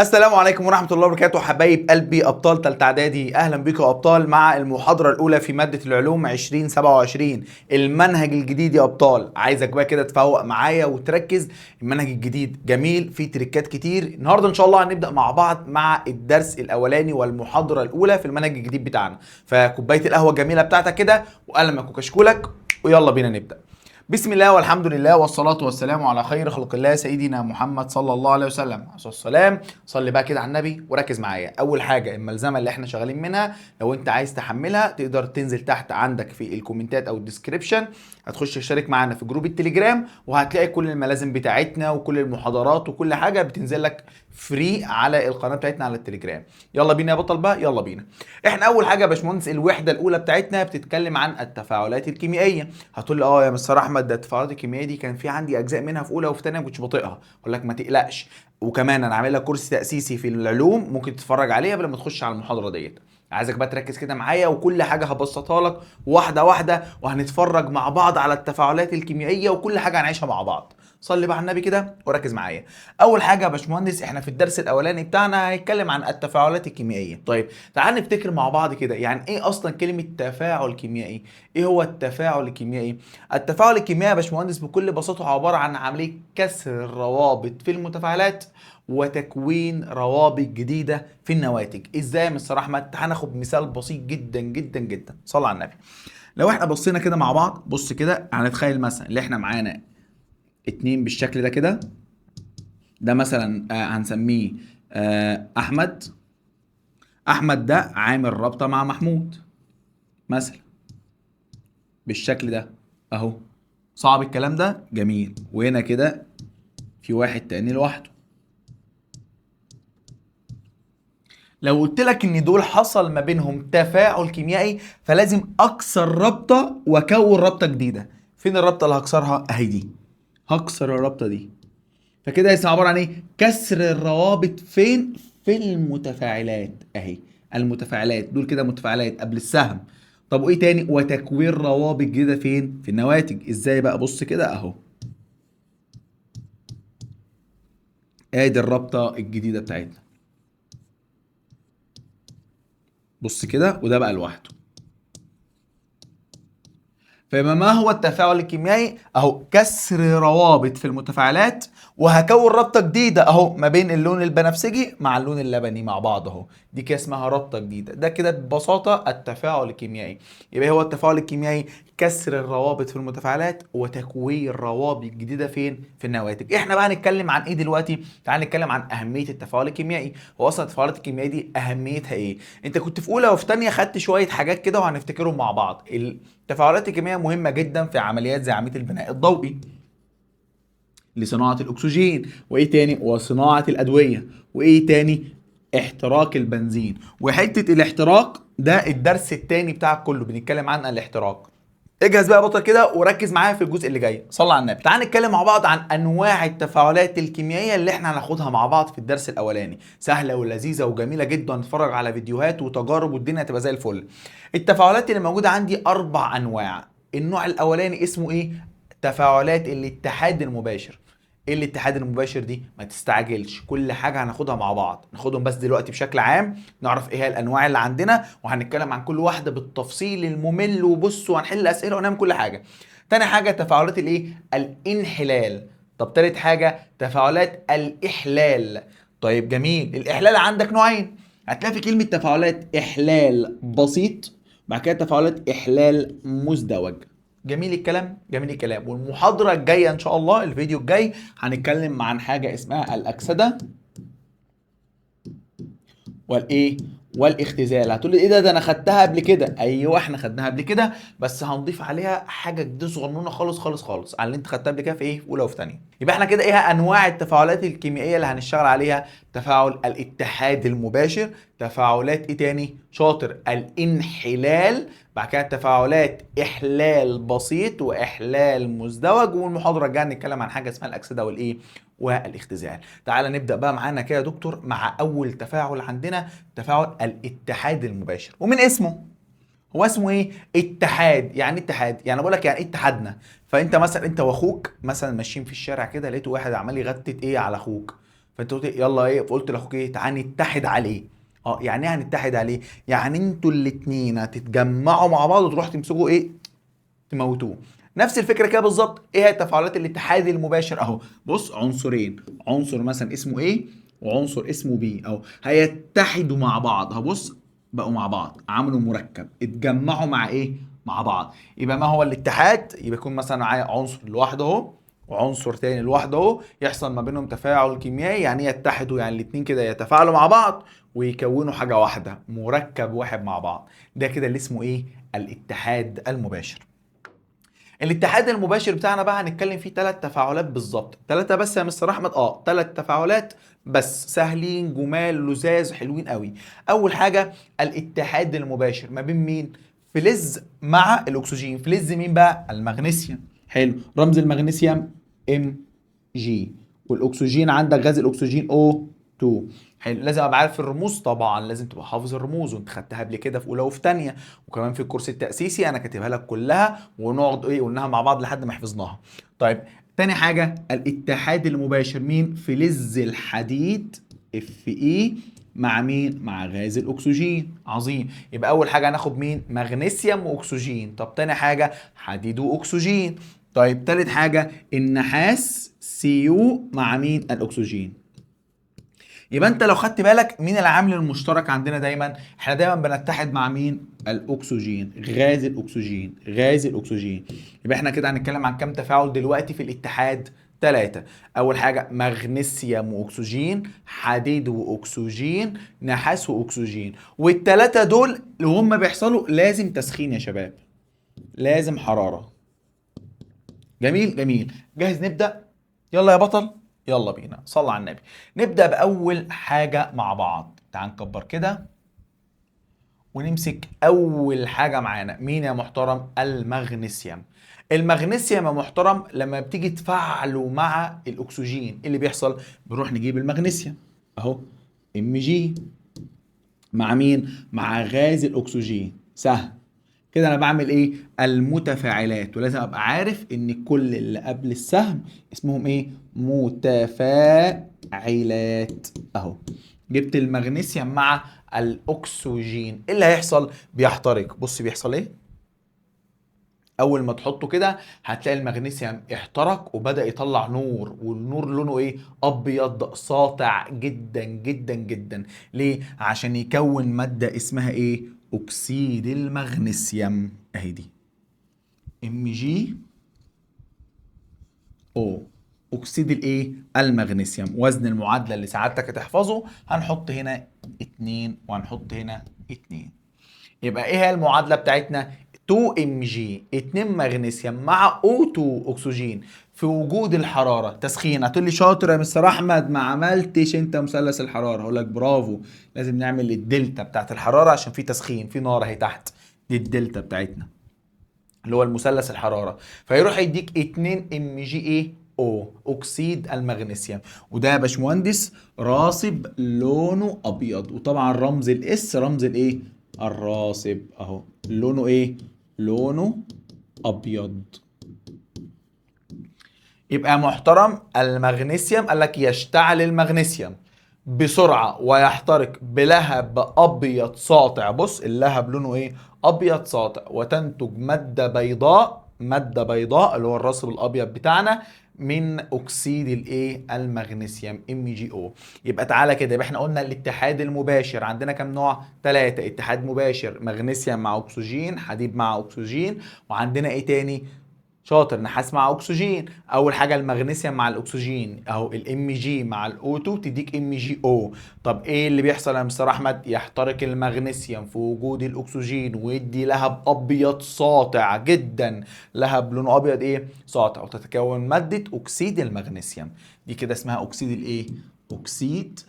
السلام عليكم ورحمة الله وبركاته حبايب قلبي أبطال تالتة إعدادي، أهلا بكم يا أبطال مع المحاضرة الأولى في مادة العلوم 2027 المنهج الجديد يا أبطال. عايزك بقى كده تفوق معايا وتركز. المنهج الجديد جميل فيه تريكات كتير. النهاردة إن شاء الله هنبدأ مع بعض مع الدرس الأولاني والمحاضرة الأولى في المنهج الجديد بتاعنا. فكوباية القهوة الجميلة بتاعتك كده وقلمك وكشكولك ويلا بينا نبدأ. بسم الله والحمد لله والصلاة والسلام على خير خلق الله سيدنا محمد صلى الله عليه وسلم. عليه الصلاة والسلام. صلي بقى كده على النبي وركز معايا. أول حاجة الملزمة اللي احنا شغالين منها، لو أنت عايز تحملها تقدر تنزل تحت عندك في الكومنتات أو الديسكريبشن، هتخش تشترك معانا في جروب التليجرام وهتلاقي كل الملازم بتاعتنا وكل المحاضرات وكل حاجة بتنزل لك فري على القناة بتاعتنا على التليجرام. يلا بينا يا بطل بقى، يلا بينا. احنا أول حاجة يا باشمهندس الوحدة الأولى بتاعتنا بتتكلم عن التفاعلات الكيميائية. هتقول لي يا مستر احمد ده التفاعلات الكيميائيه دي كان في عندي اجزاء منها في اولى وفي ثانيه ما كنتش بطيقها. اقول لك ما تقلقش، وكمان انا عامل لك كورس تاسيسي في العلوم ممكن تتفرج عليه قبل ما تخش على المحاضره ديت. عايزك بقى تركز كده معايا وكل حاجه هبسطها لك واحده واحده، وهنتفرج مع بعض على التفاعلات الكيميائيه وكل حاجه هنعيشها مع بعض. صلي بقى على النبي كده وركز معايا. اول حاجه يا باشمهندس احنا في الدرس الاولاني بتاعنا هنتكلم عن التفاعلات الكيميائيه. طيب تعال نفتكر مع بعض كده، يعني ايه اصلا كلمه تفاعل كيميائي؟ ايه هو التفاعل الكيميائي؟ التفاعل الكيميائي يا باشمهندس بكل بساطه عباره عن عمليه كسر الروابط في المتفاعلات وتكوين روابط جديده في النواتج. ازاي يا مستر احمد؟ هناخد مثال بسيط جدا جدا جدا. صلى على النبي. لو احنا بصينا كده مع بعض، بص كده هنتخيل مثلا اللي احنا معانا اتنين بالشكل ده كده. ده مثلا هنسميه احمد. احمد ده عامل رابطه مع محمود مثلا بالشكل ده اهو. صعب الكلام ده؟ جميل. وهنا كده في واحد تاني لوحده. لو قلت لك ان دول حصل ما بينهم تفاعل كيميائي فلازم اكسر رابطه واكون رابطه جديده. فين الرابطه اللي هكسرها؟ اهي دي. هكسر الرابطه دي. فكده اسمها عباره عن ايه؟ كسر الروابط فين؟ في المتفاعلات اهي. المتفاعلات دول كده متفاعلات قبل السهم. طب وايه تاني؟ وتكوين روابط جديده فين؟ في النواتج. ازاي بقى؟ بص كده اهو. ادي الرابطه الجديده بتاعتنا. بص كده، وده بقى لوحده. فيبقى ما هو التفاعل الكيميائي؟ اهو كسر روابط في المتفاعلات وهكون رابطه جديده اهو ما بين اللون البنفسجي مع اللون اللبني مع بعض اهو. دي كده اسمها رابطه جديده. ده كده ببساطه التفاعل الكيميائي. يبقى هو التفاعل الكيميائي كسر الروابط في المتفاعلات وتكوين روابط جديده فين؟ في النواتج. احنا بقى هنتكلم عن ايه دلوقتي؟ تعال نتكلم عن اهميه التفاعل الكيميائي. هو اصلا التفاعلات الكيميائيه دي اهميتها ايه؟ انت كنت في اولى وفي ثانيه خدت شويه حاجات كده وهنفتكرهم مع بعض. التفاعلات الكيميائيه مهمه جدا في عمليات زي عمليه البناء الضوئي، لصناعه الاكسجين، وايه تاني؟ وصناعه الادويه، وايه تاني؟ احتراق البنزين. وحته الاحتراق ده الدرس التاني بتاعك كله بنتكلم عن الاحتراق. اجهز بقى يا بطل كده وركز معايا في الجزء اللي جاي. صلى على النبي. تعال نتكلم مع بعض عن انواع التفاعلات الكيميائيه اللي احنا هناخدها مع بعض في الدرس الاولاني. سهله ولذيذه وجميله جدا، نتفرج على فيديوهات وتجارب والدنيا هتبقى زي الفل. التفاعلات اللي موجوده عندي اربع انواع. النوع الاولاني اسمه ايه؟ تفاعلات الاتحاد المباشر. ايه الاتحاد المباشر دي؟ ما تستعجلش، كل حاجه هناخدها مع بعض، ناخدهم بس دلوقتي بشكل عام، نعرف ايه هي الانواع اللي عندنا وهنتكلم عن كل واحده بالتفصيل الممل، وبص وهنحل اسئله ونعمل كل حاجه. تاني حاجه تفاعلات الايه؟ الانحلال. طب تالت حاجه تفاعلات الاحلال. طيب جميل. الاحلال عندك نوعين، هتلاقي في كلمه تفاعلات احلال بسيط، بعد كده تفاعلات احلال مزدوج. جميل الكلام، جميل الكلام. والمحاضرة الجاية إن شاء الله الفيديو الجاي هنتكلم عن حاجة اسمها الأكسدة والإيه؟ والاختزال. هتقول لي إيه ده أنا خدتها قبل كده. أيوه إحنا خدناها قبل كده، بس هنضيف عليها حاجة جديدة صغنونة خالص خالص خالص على اللي أنت خدتها قبل كده في إيه؟ في أولى وفي ثانية. يبقى إحنا كده إيه أنواع التفاعلات الكيميائية اللي هنشتغل عليها؟ تفاعل الاتحاد المباشر، تفاعلات إيه تاني؟ شاطر، الانحلال، بعد كده تفاعلات احلال بسيط واحلال مزدوج. والمحاضره الجايه هنتكلم عن حاجه اسمها الاكسده والايه؟ والاختزال. تعال نبدا بقى معانا كده يا دكتور مع اول تفاعل عندنا، تفاعل الاتحاد المباشر. ومن اسمه، هو اسمه ايه؟ اتحاد. يعني اتحاد، يعني بقول لك يعني ايه اتحدنا. فانت مثلا انت واخوك مثلا ماشيين في الشارع كده، لقيتوا واحد عمال يغتت ايه على اخوك، فانت قلت يلا ايه، فقلت لاخوك ايه، تعالى نتحد عليه. يعني ايه هنتحد عليه؟ يعني انتوا الاتنين هتتجمعوا مع بعض وتروحوا تمسكوا ايه، تموتوه. نفس الفكره كده بالظبط. ايه هي تفاعلات الاتحاد المباشر؟ اهو بص، عنصرين، عنصر مثلا اسمه ايه وعنصر اسمه بي، اهو هيتحدوا مع بعض. هبص، بقوا مع بعض، عملوا مركب، اتجمعوا مع ايه، مع بعض. يبقى ما هو الاتحاد؟ يبقى يكون مثلا معايا عنصر لوحده اهو وعنصر تاني لوحده اهو، يحصل ما بينهم تفاعل كيميائي. يعني ايه يتحدوا؟ يعني الاتنين كده يتفاعلوا مع بعض ويكونوا حاجه واحده، مركب واحد مع بعض. ده كده اللي اسمه ايه، الاتحاد المباشر. الاتحاد المباشر بتاعنا بقى هنتكلم فيه 3 تفاعلات بالظبط. 3 بس يا مستر احمد؟ 3 تفاعلات بس، سهلين جمال لزاز حلوين قوي. اول حاجه الاتحاد المباشر ما بين مين؟ فلز مع الاكسجين. فلز مين بقى؟ المغنيسيوم. حلو، رمز المغنيسيوم ام جي. والاكسجين عندك غاز الاكسجين او 2. حلو، لازم ابقى عارف الرموز طبعا، لازم تبقى حافظ الرموز، وانت خدتها قبل كده في اولى وفي تانية، وكمان في الكورس التاسيسي انا كاتبها لك كلها، ونقعد ايه قلناها مع بعض لحد ما حفظناها. طيب، تاني حاجه الاتحاد المباشر مين؟ فلز الحديد اف اي مع مين؟ مع غاز الاكسجين. عظيم. يبقى اول حاجه هناخد مين؟ مغنيسيوم واكسجين. طب تاني حاجه حديد واكسجين. طيب تالت حاجه النحاس سيو مع مين؟ الاكسجين. يبقى انت لو خدت بالك مين العامل المشترك عندنا دايما؟ احنا دايما بنتحد مع مين؟ الاكسجين، غاز الاكسجين، غاز الاكسجين. يبقى احنا كده هنتكلم عن كام تفاعل دلوقتي في الاتحاد؟ 3. اول حاجه مغنيسيوم واكسجين، حديد واكسجين، نحاس واكسجين. والثلاثه دول اللي هم بيحصلوا لازم تسخين يا شباب، لازم حراره. جميل جميل. جاهز نبدأ؟ يلا يا بطل، يلا بينا، صلى على النبي. نبدأ بأول حاجة مع بعض. تعال نكبر كده ونمسك أول حاجة معانا. مين يا محترم؟ المغنيسيوم. المغنيسيوم يا محترم لما بتيجي تفعله مع الأكسجين، إيه اللي بيحصل؟ بنروح نجيب المغنيسيوم أهو، ام جي مع مين؟ مع غاز الأكسجين. سهل كده. انا بعمل ايه؟ المتفاعلات. ولازم ابقى عارف ان كل اللي قبل السهم اسمهم ايه؟ متفاعلات. اهو جبت المغنيسيوم مع الاكسجين، ايه اللي هيحصل؟ بيحترق. بص بيحصل ايه؟ اول ما تحطه كده هتلاقي المغنيسيوم احترق وبدأ يطلع نور، والنور لونه ايه؟ ابيض ساطع جدا جدا جدا. ليه؟ عشان يكون مادة اسمها ايه؟ اكسيد المغنيسيوم. اهي دي ام جي او، اكسيد الايه؟ المغنيسيوم. وزن المعادلة اللي سعادتك هتحفظه، هنحط هنا 2 وهنحط هنا 2. يبقى ايه هي المعادله بتاعتنا؟ 2 ام جي 2 مغنيسيوم مع O2 اكسجين في وجود الحراره. تسخين. هتقول لي شاطر يا مستر احمد، ما عملتش انت مثلث الحراره. هقول لك برافو، لازم نعمل الدلتا بتاعت الحراره عشان في تسخين، في نار اهي تحت، دي الدلتا بتاعتنا اللي هو المثلث الحراره. فيروح يديك 2 ام جي ايه؟ او اكسيد المغنيسيوم. وده يا باشمهندس راسب لونه ابيض، وطبعا رمز الاس رمز الايه؟ الراسب. اهو لونه ايه؟ لونه ابيض. يبقى محترم المغنيسيوم قال لك يشتعل المغنيسيوم بسرعة ويحترق بلهب أبيض ساطع. بص اللهب لونه إيه؟ أبيض ساطع. وتنتج مادة بيضاء، مادة بيضاء اللي هو الراسب الأبيض بتاعنا من أكسيد الإيه؟ المغنيسيوم ام جي او. يبقى تعالى كده، يبقى احنا قلنا الاتحاد المباشر عندنا كام نوع؟ 3. اتحاد مباشر مغنيسيوم مع أكسجين، حديد مع أكسجين، وعندنا إيه تاني؟ شاطر، نحاس مع اكسجين. اول حاجه المغنيسيوم مع الاكسجين اهو، الام جي مع الاو 2 تديك ام جي او. طب ايه اللي بيحصل يا مستر احمد؟ يحترق المغنيسيوم في وجود الاكسجين ويدي لهب ابيض ساطع جدا، لهب لونه ابيض ايه؟ ساطع، وتتكون ماده اكسيد المغنيسيوم. دي كده اسمها اكسيد الايه؟ اكسيد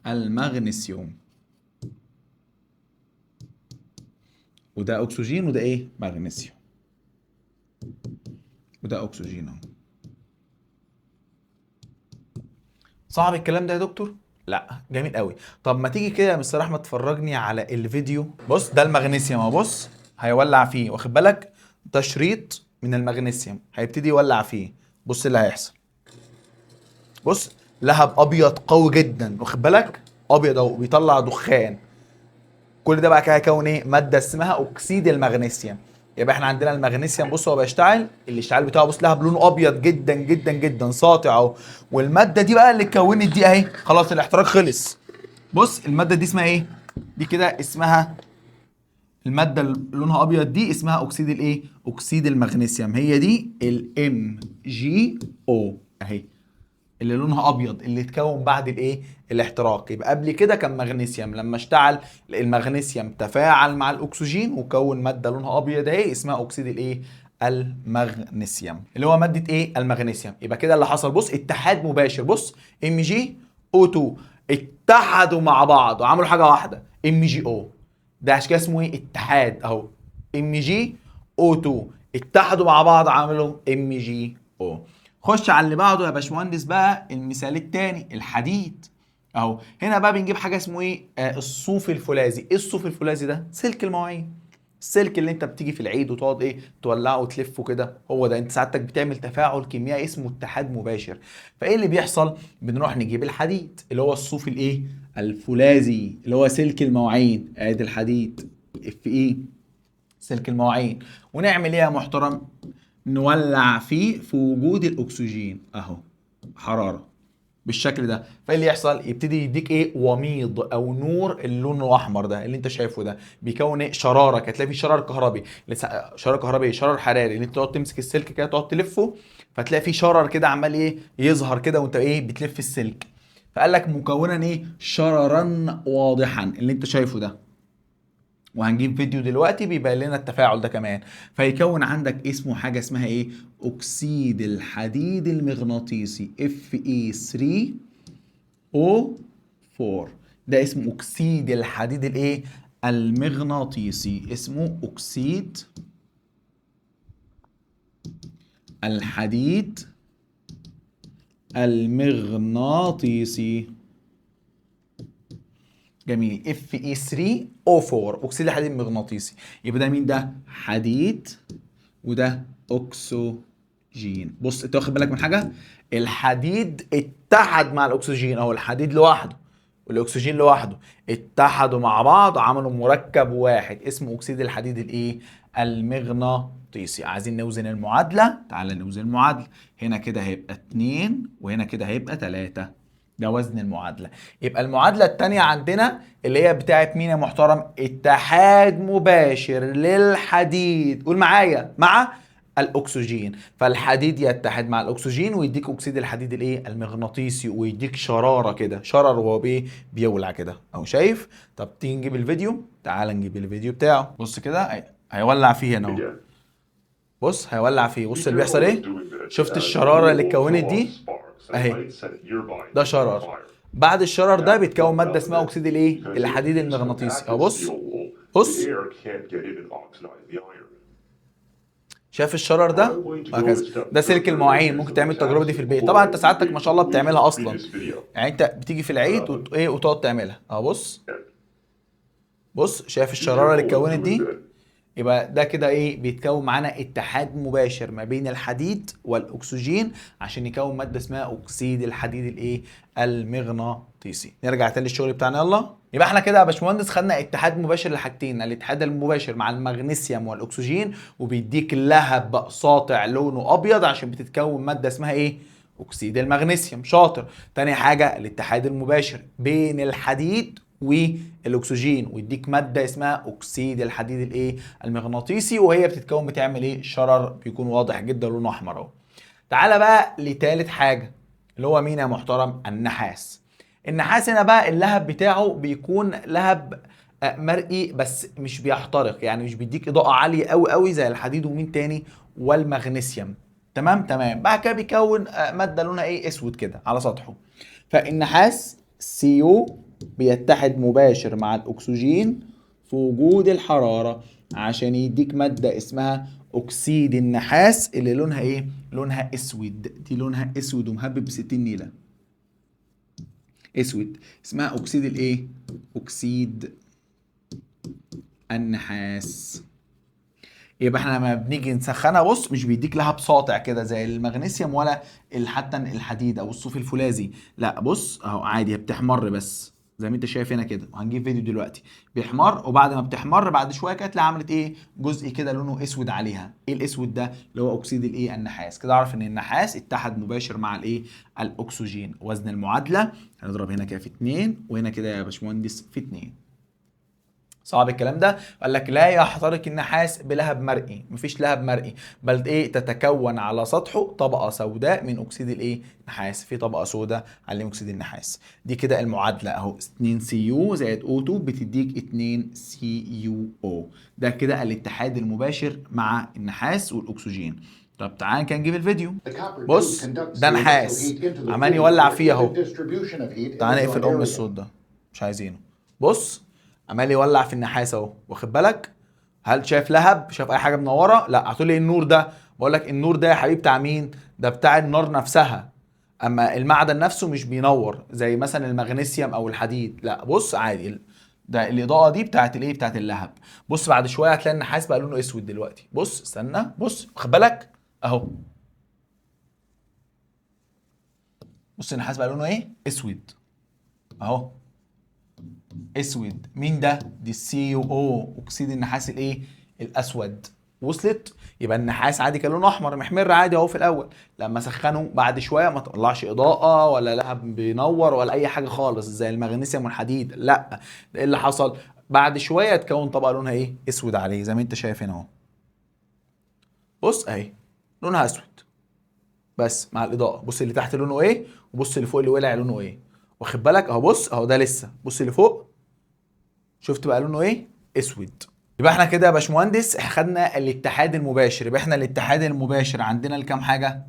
المغنيسيوم. وده اكسجين وده ايه؟ مغنيسيوم. وده اكسجين اهو. صعب الكلام ده يا دكتور؟ لا، جميل قوي. طب ما تيجي كده يا مستر احمد تفرجني على الفيديو. بص ده المغنيسيوم اهو، بص هيولع فيه، واخد بالك؟ ده شريط من المغنيسيوم هيبتدي يولع فيه. بص اللي هيحصل. بص لهب ابيض قوي جدا، واخد بالك؟ ابيض اهو بيطلع دخان. كل ده بقى كده هيكون ايه؟ ماده اسمها اكسيد المغنيسيوم. يبقى احنا عندنا المغنيسيوم، بص هو بيشتعل، الاشتعال بتاعه بص لهب لونه ابيض جدا جدا جدا ساطع اهو. والماده دي بقى اللي اتكونت دي اهي، خلاص الاحتراق خلص. بص الماده دي اسمها ايه؟ دي كده اسمها الماده اللي لونها ابيض دي اسمها اكسيد الايه؟ اكسيد المغنيسيوم. هي دي الام جي او اهي، اللي لونها ابيض، اللي اتكون بعد الايه؟ الاحتراق. يبقى قبل كده كان مغنيسيوم، لما اشتعل المغنيسيوم تفاعل مع الاكسجين وكون ماده لونها ابيض اهي اسمها اكسيد الايه؟ المغنيسيوم، اللي هو ماده ايه؟ المغنيسيوم. يبقى كده اللي حصل بص اتحاد مباشر، بص ام جي او 2 اتحدوا مع بعض وعملوا حاجه واحده ام جي او. ده عشان كده اسمه ايه؟ اتحاد اهو. ام جي او 2 اتحدوا مع بعض عملوا ام جي او. خش على اللي بعده يا باشمهندس بقى، المثال التاني الحديد اهو. هنا بقى بنجيب حاجه اسمه ايه؟ الصوف الفولاذي. ايه الصوف الفولاذي ده؟ سلك المواعين. السلك اللي انت بتيجي في العيد وتقعد ايه؟ تولعه وتلفه كده، هو ده. انت ساعتك بتعمل تفاعل كيميائي اسمه اتحاد مباشر. فايه اللي بيحصل؟ بنروح نجيب الحديد اللي هو الصوف الايه؟ الفولاذي، اللي هو سلك المواعين. ادي الحديد اف ايه؟ سلك المواعين. ونعمل ايه يا محترم؟ نولع فيه في وجود الاكسجين اهو، حراره بالشكل ده. فايه اللي يحصل؟ يبتدي يديك ايه؟ وميض او نور اللون الاحمر ده اللي انت شايفه ده، بيكون ايه؟ شراره كده، تلاقي فيه شرار كهربي. شرار كهربي، شرار حراري، اللي انت تقعد تمسك السلك كده تقعد تلفه، فتلاقي فيه شرر كده عمال ايه؟ يظهر كده وانت ايه؟ بتلف السلك. فقال لك مكونا ايه؟ شررا واضحا اللي انت شايفه ده. وهنجيب فيديو دلوقتي بيبين لنا التفاعل ده كمان. فيكون عندك اسمه حاجه اسمها ايه؟ اكسيد الحديد المغناطيسي Fe3O4. ده اسمه اكسيد الحديد الايه؟ المغناطيسي. اسمه اكسيد الحديد المغناطيسي. جميل. Fe3O4 اكسيد الحديد المغناطيسي. يبقى ده مين ده؟ حديد، وده اكسجين. بص انت واخد بالك من حاجه؟ الحديد اتحد مع الاكسجين اهو، الحديد لوحده والاكسجين لوحده اتحدوا مع بعض عملوا مركب واحد اسمه اكسيد الحديد الايه؟ المغناطيسي. عايزين نوزن المعادله، تعال نوزن المعادله. هنا كده هيبقى 2 وهنا كده هيبقى 3. ده وزن المعادله. يبقى المعادله الثانيه عندنا اللي هي بتاعت مين يا محترم؟ اتحاد مباشر للحديد، قول معايا، مع الاكسجين. فالحديد يتحد مع الاكسجين ويديك اكسيد الحديد الايه؟ المغناطيسي، ويديك شراره كده، شرر وهو بيولع كده اهو، شايف؟ طب تيجي نجيب الفيديو، تعال نجيب الفيديو بتاعه. بص كده هيولع فيه هنا اهو. بص هيولع فيه، بص اللي بيحصل ايه؟ شفت الشراره اللي اتكونت دي اهي؟ ده شرر. بعد الشرر ده بيتكون ماده اسمها اكسيد الايه؟ الحديد المغناطيسي اهو. بص بص، شايف الشرر ده؟ وهكذا. ده سلك المواعين. ممكن تعمل التجربه دي في البيت، طبعا انت سعادتك ما شاء الله بتعملها اصلا، يعني انت بتيجي في العيد ايه وتقعد تعملها اهو. بص بص، شايف الشراره اللي اتكونت دي؟ يبقى ده كده ايه؟ بيتكون معانا اتحاد مباشر ما بين الحديد والاكسجين عشان يكون ماده اسمها اكسيد الحديد الايه؟ المغناطيسي. نرجع تاني للشغل بتاعنا يلا. يبقى احنا كده يا باشمهندس خدنا اتحاد مباشر لحاجتين، الاتحاد المباشر مع المغنيسيوم والاكسجين وبيديك لهب ساطع لونه ابيض عشان بتتكون ماده اسمها ايه؟ اكسيد المغنيسيوم. شاطر. تاني حاجه الاتحاد المباشر بين الحديد والاكسجين ويديك ماده اسمها اكسيد الحديد الايه؟ المغناطيسي، وهي بتتكون بتعمل ايه؟ شرر بيكون واضح جدا لونه احمر اهو. تعالى بقى لتالت حاجه اللي هو مين يا محترم؟ النحاس. النحاس هنا بقى اللهب بتاعه بيكون لهب مرئي بس مش بيحترق، يعني مش بيديك اضاءه عاليه قوي قوي زي الحديد ومين تاني؟ والمغنيسيوم. تمام تمام. بعد كده بيكون ماده لونها ايه؟ اسود كده على سطحه. فالنحاس سيو بيتحد مباشر مع الاكسجين في وجود الحراره عشان يديك ماده اسمها اكسيد النحاس اللي لونها ايه؟ لونها اسود. دي لونها اسود ومهبب ب 60 نيله، اسود. اسمها اكسيد الايه؟ اكسيد النحاس. يبقى احنا لما بنيجي نسخنها بص مش بيديك لهب ساطع كده زي المغنيسيوم ولا حتى الحديد او الصوف الفولاذي، لا بص اهو عادي هي بتحمر بس زي ما انت شايف هنا كده، وهنجيب فيديو دلوقتي بيحمر، وبعد ما بتحمر بعد شويه كده تلاقي عملت ايه، جزء كده لونه اسود عليها. ايه الاسود ده؟ اللي هو اكسيد الايه، النحاس. كده اعرف ان النحاس اتحد مباشر مع الايه، الاكسجين. وزن المعادله هنضرب هنا كده في 2 وهنا كده يا باشمهندس في 2. صعب الكلام ده؟ قال لك لا يحترق النحاس بلهب مرئي، مفيش لهب مرئي، بل ايه، تتكون على سطحه طبقه سوداء من اكسيد الايه، نحاس، في طبقه سوداء عليه اكسيد النحاس. دي كده المعادله اهو، 2 سي يو زائد او 2 بتديك 2 سي يو او. ده كده الاتحاد المباشر مع النحاس والاكسجين. طب تعال كده نجيب الفيديو. بص ده نحاس عمال يولع فيه اهو. تعال نقفل الصوت ده، مش عايزينه. بص عمال يولع في النحاس اهو، واخد بالك؟ هل شايف لهب؟ شايف اي حاجه منوره؟ لا. هتقول لي ايه النور ده؟ بقول لك النور ده يا حبيبي بتاع مين؟ ده بتاع النار نفسها. اما المعدن نفسه مش بينور زي مثلا المغنيسيوم او الحديد، لا بص عادي. ده الاضاءه دي بتاعت الايه، بتاعت اللهب. بص بعد شويه هتلاقي النحاس بقى لونه اسود دلوقتي. بص استنى، بص واخد بالك اهو. بص النحاس بقى لونه ايه، اسود اهو، اسود. مين ده؟ دي السي يو او، اكسيد النحاس الايه، الاسود. وصلت؟ يبقى النحاس عادي كان لونه احمر محمر عادي اهو في الاول، لما سخنه بعد شويه ما طلعش اضاءه ولا لهب بينور ولا اي حاجه خالص زي المغنيسيوم والحديد، لا. ده ايه اللي حصل؟ بعد شويه اتكون طبقه لونها ايه، اسود عليه زي ما انت شايف هنا اهو. بص اهي لونها اسود بس مع الاضاءه. بص اللي تحت لونه ايه، وبص اللي فوق اللي ولع لونه ايه، واخد بالك اهو. بص اهو ده لسه، بص اللي فوق شفت بقى لونه ايه، اسود. يبقى احنا كده يا باشمهندس خدنا الاتحاد المباشر. يبقى احنا الاتحاد المباشر عندنا لكام حاجه؟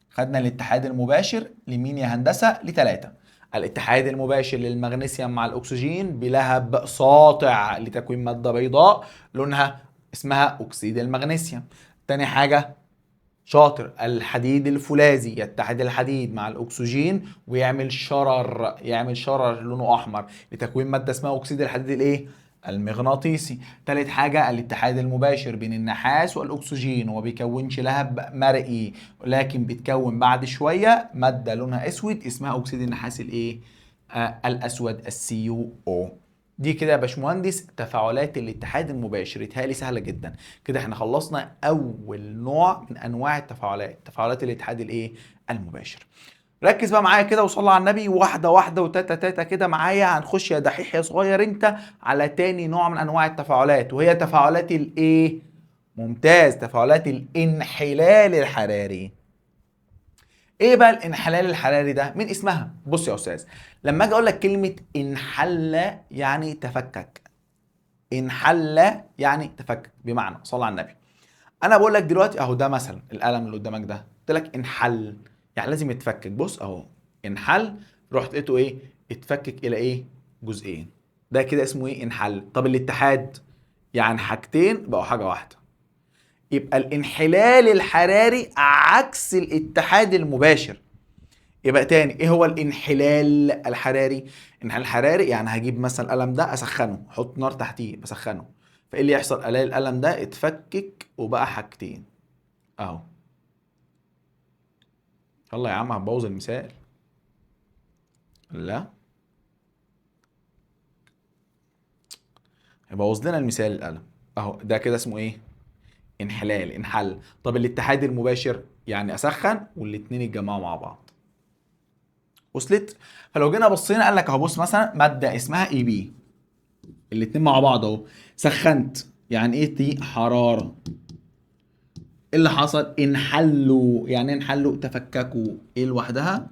خدنا الاتحاد المباشر لمين يا هندسه؟ لثلاثه. الاتحاد المباشر للمغنيسيوم مع الاكسجين بلهب ساطع لتكوين ماده بيضاء لونها اسمها اكسيد المغنيسيوم. تاني حاجه شاطر، الحديد الفولاذي، يتحد الحديد مع الاكسجين ويعمل شرر، يعمل شرر لونه احمر لتكوين ماده اسمها اكسيد الحديد الايه، المغناطيسي. تالت حاجه الاتحاد المباشر بين النحاس والاكسجين، وما بيكونش لهب مرئي، ولكن بيتكون بعد شويه ماده لونها اسود اسمها اكسيد النحاس الايه، الاسود، السي يو او. دي كده يا باشمهندس تفاعلات الاتحاد المباشر. يتهيألي سهله جدا. كده احنا خلصنا اول نوع من انواع التفاعلات، تفاعلات الاتحاد الايه، المباشر. ركز بقى معايا كده وصلى على النبي، واحده واحده وتاتا تاتا كده معايا. هنخش يا دحيح يا صغير انت على تاني نوع من انواع التفاعلات، وهي تفاعلات الايه، ممتاز، تفاعلات الانحلال الحراري. ايه بقى الانحلال الحراري ده؟ من اسمها. بص يا استاذ، لما اجي اقول لك كلمه انحل يعني تفكك، انحل يعني تفكك، بمعنى صلى على النبي. انا بقول لك دلوقتي اهو، ده مثلا القلم اللي قدامك ده، قلت لك انحل يعني لازم يتفكك. بص اهو انحل، رحت لقيته ايه، اتفكك الى ايه، جزئين. ده كده اسمه ايه، انحل. طب الاتحاد يعني حاجتين بقوا حاجه واحده. يبقى الانحلال الحراري عكس الاتحاد المباشر. يبقى تاني، ايه هو الانحلال الحراري؟ الانحلال الحراري يعني هجيب مثلا القلم ده اسخنه، احط نار تحتيه بسخنه، فايه اللي يحصل؟ الاقي القلم ده اتفكك وبقى حاجتين اهو. يلا يا عم هتبوظ المثال. لا هيبوظ لنا المثال القلم اهو. ده كده اسمه ايه، انحلال، انحل. طب الاتحاد المباشر يعني اسخن والاتنين يتجمعوا مع بعض. وصلت؟ فلو جينا بصينا قال لك اهو، بص مثلا ماده اسمها اي بي، الاتنين مع بعض اهو، سخنت يعني ايه، دي حراره. ايه اللي حصل؟ انحلوا. يعني ايه انحلوا؟ تفككوا، ايه لوحدها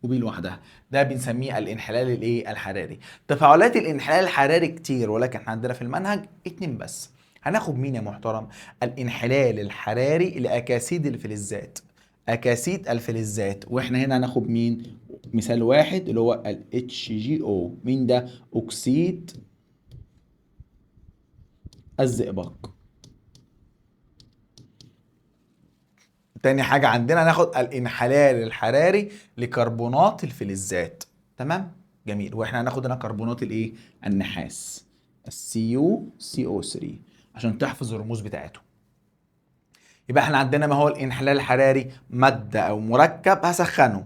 وبي لوحدها. ده بنسميه الانحلال الايه، الحراري. تفاعلات الانحلال الحراري كتير، ولكن احنا عندنا في المنهج اتنين بس. هناخد مين يا محترم؟ الانحلال الحراري لاكاسيد الفلزات، اكاسيد الفلزات. واحنا هنا هناخد مين؟ مثال واحد اللي هو ال HGO. مين ده؟ اكسيد الزئبق. تاني حاجة عندنا ناخد الانحلال الحراري لكربونات الفلزات. تمام؟ جميل. واحنا هناخد هنا كربونات الايه؟ النحاس. CuCO3 عشان تحفظ الرموز بتاعته. يبقى احنا عندنا ما هو الانحلال الحراري؟ مادة او مركب هسخنه،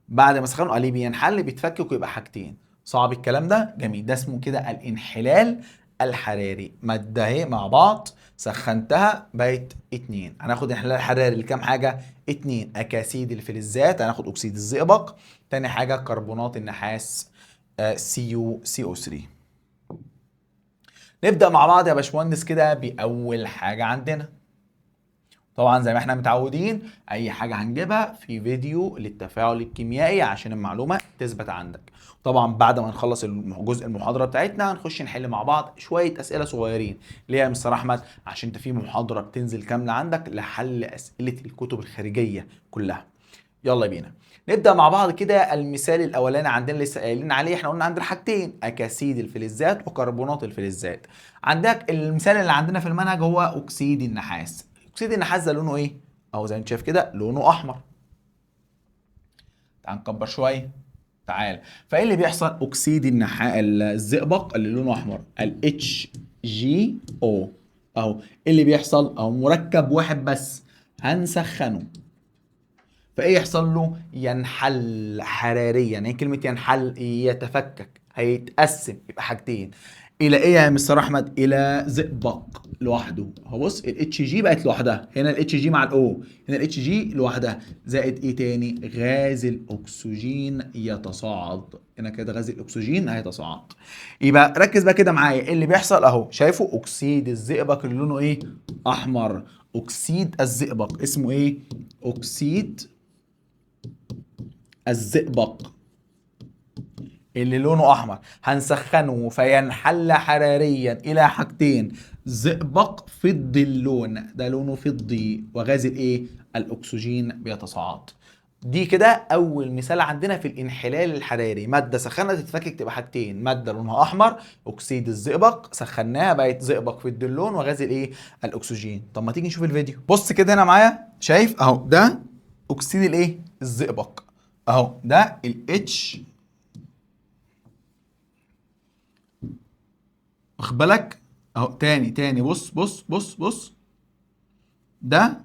بعد ما اسخنه قال لي بينحل بيتفكك ويبقى حاجتين. صعب الكلام ده؟ جميل. ده اسمه كده الانحلال الحراري. مادة اهي مع بعض سخنتها بقت اتنين. هناخد الانحلال الحراري لكام حاجة؟ اتنين. اكاسيد الفلزات هناخد اكسيد الزئبق، تاني حاجة كربونات النحاس CuCO3. نبدأ مع بعض يا باشمهندس كده بأول حاجة عندنا. طبعا زي ما احنا متعودين اي حاجة هنجيبها في فيديو للتفاعل الكيميائي عشان المعلومة تثبت عندك. طبعا بعد ما نخلص جزء المحاضرة بتاعتنا هنخش نحل مع بعض شوية اسئلة صغيرين. ليه يا مستر احمد؟ عشان انت في محاضرة بتنزل كاملة عندك لحل اسئلة الكتب الخارجية كلها. يلا بينا نبدأ مع بعض كده. المثال الأولاني عندنا لسه قايلين عليه، احنا قلنا عندنا حاجتين، أكاسيد الفلزات وكربونات الفلزات. عندك المثال اللي عندنا في المنهج هو أكسيد النحاس. أكسيد النحاس ده لونه إيه؟ أهو زي ما أنت شايف كده لونه أحمر. تعال نكبر شوية. تعال. فإيه اللي بيحصل؟ أكسيد الزئبق اللي لونه أحمر HGO أهو. إيه اللي بيحصل؟ أهو مركب واحد بس هنسخنه، فايه يحصل له؟ ينحل حراريا. يعني كلمه ينحل يتفكك، هيتقسم، يبقى حاجتين. الى ايه يا مستر احمد؟ الى زئبق لوحده. هو بص الاتش جي بقت لوحدها، هنا الاتش جي مع الاو، هنا الاتش جي لوحدها، زائد ايه تاني؟ غاز الاكسجين يتصاعد. هنا كده غاز الاكسجين هيتصاعد. يبقى ركز بقى كده معايا ايه اللي بيحصل اهو. شايفه اكسيد الزئبق اللي لونه ايه؟ احمر. اكسيد الزئبق اسمه ايه؟ اكسيد الزئبق اللي لونه احمر هنسخنه فينحل حراريا الى حاجتين، زئبق فضي اللون، ده لونه فضي، وغاز الايه؟ الاكسجين بيتصاعد. دي كده اول مثال عندنا في الانحلال الحراري. ماده سخنه تتفكك تبقى حاجتين، ماده لونها احمر اكسيد الزئبق سخناها بقت زئبق فضي اللون وغاز الايه؟ الاكسجين. طب ما تيجي نشوف الفيديو. بص كده هنا معايا، شايف اهو ده اكسيد الايه؟ الزئبق اهو، ده الاتش، واخد بالك اهو. تاني بص بص بص بص، ده